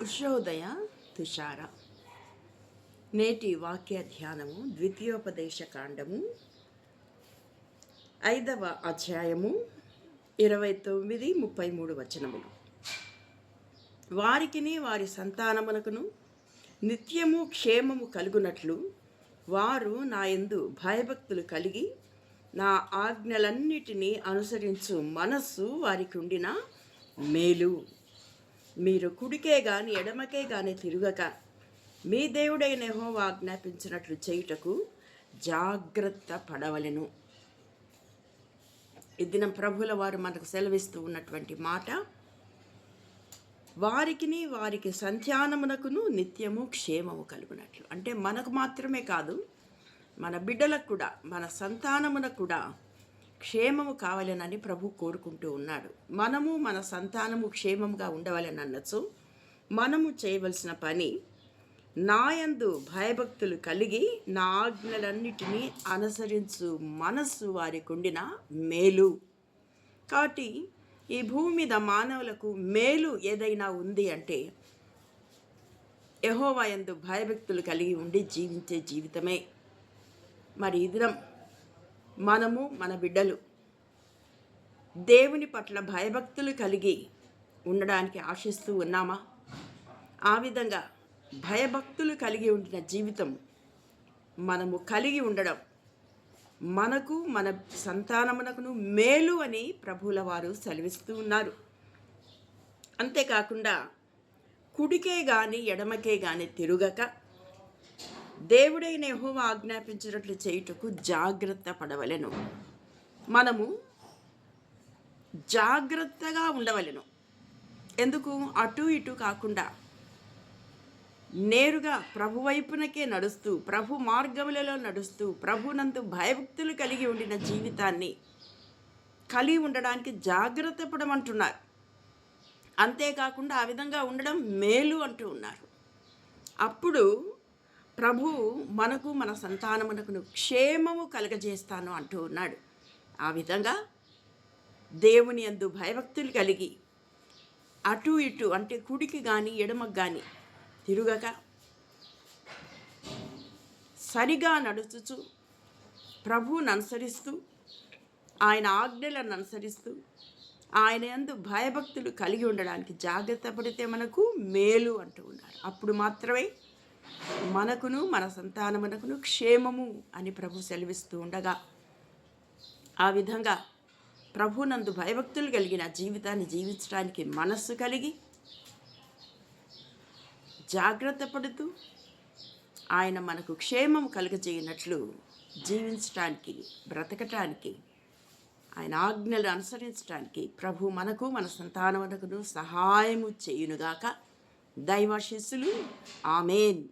ఉషోదయ తుషార. నేటి వాక్య ధ్యానము ద్వితీయోపదేశ కాండము 5వ అధ్యాయము 29-33 వచనములు. వారికిని వారి సంతానమునకును నిత్యము క్షేమము కలుగునట్లు వారు నా యందు భయభక్తులు కలిగి నా ఆజ్ఞలన్నిటినీ అనుసరించు మనస్సు వారికి ఉండిన మేలు. మీరు కుడికే గాని ఎడమకే గాని తిరుగక మీ దేవుడైన యెహోవా ఆజ్ఞాపించినట్లు చేయుటకు జాగ్రత్త పడవలెను. ఈ దినం ప్రభుల వారు మనకు సెలవిస్తూ ఉన్నటువంటి మాట, వారికిని వారికి సంతానమునకును నిత్యము క్షేమము కలుగునట్లు. అంటే మనకు మాత్రమే కాదు, మన బిడ్డలకు కూడా, మన సంతానమునకు కూడా క్షేమము కావాలనని ప్రభు కోరుకుంటూ ఉన్నాడు. మనము మన సంతానము క్షేమముగా ఉండవాలని అనొచ్చు. మనము చేయవలసిన పని, నాయందు భయభక్తులు కలిగి నా ఆజ్ఞలన్నిటినీ అనుసరించు మనస్సు వారికి ఉండిన మేలు. కాబట్టి ఈ భూమి మీద మానవులకు మేలు ఏదైనా ఉంది అంటే యెహోవా యందు భయభక్తులు కలిగి ఉండి జీవించే జీవితమే. మరి ఈ దినం మనము, మన బిడ్డలు దేవుని పట్ల భయభక్తులు కలిగి ఉండడానికి ఆశిస్తూ ఉన్నామా? ఆ విధంగా భయభక్తులు కలిగి ఉండిన జీవితం మనము కలిగి ఉండడం మనకు, మన సంతానమునకును మేలు అని ప్రభువుల వారు సెలవిస్తూ ఉన్నారు. అంతేకాకుండా కుడికే గాని ఎడమకే గాని తిరుగక దేవుడైన యెహోవా ఆజ్ఞాపించినట్లు చేయుటకు జాగ్రత్త పడవలెను. మనము జాగ్రత్తగా ఉండవలెను. ఎందుకు? అటు ఇటు కాకుండా నేరుగా ప్రభు వైపునకే నడుస్తూ, ప్రభు మార్గములలో నడుస్తూ, ప్రభునందు భయభక్తులు కలిగి ఉండిన జీవితాన్ని కలిగి ఉండడానికి జాగ్రత్త పడమంటున్నారు. అంతేకాకుండా ఆ విధంగా ఉండడం మేలు అంటూ ఉన్నారు. అప్పుడు ప్రభు మనకు, మన సంతానమునకును క్షేమము కలగజేస్తాను అంటూ ఉన్నాడు. ఆ విధంగా దేవుని యందు భయభక్తులు కలిగి అటు ఇటు అంటే కుడికి కానీ ఎడమకు కానీ తిరుగక సరిగా నడుచుచు ప్రభువును అనుసరిస్తూ, ఆయన ఆజ్ఞలను అనుసరిస్తూ, ఆయన యందు భయభక్తులు కలిగి ఉండడానికి జాగ్రత్త పడితే మనకు మేలు అంటూ ఉన్నారు. అప్పుడు మాత్రమే మనకును, మన సంతానమునకును క్షేమము అని ప్రభు సెలవిస్తూ ఉండగా, ఆ విధంగా ప్రభునందు భయభక్తులు కలిగిన జీవితాన్ని జీవించడానికి మనస్సు కలిగి జాగ్రత్త పడుతూ ఆయన మనకు క్షేమము కలుగజేయనట్లు జీవించటానికి, బ్రతకటానికి, ఆయన ఆజ్ఞలు అనుసరించడానికి ప్రభు మనకు, మన సంతానమునకును సహాయము చేయునుగాక. దైవాశీస్సులు. ఆమేన్.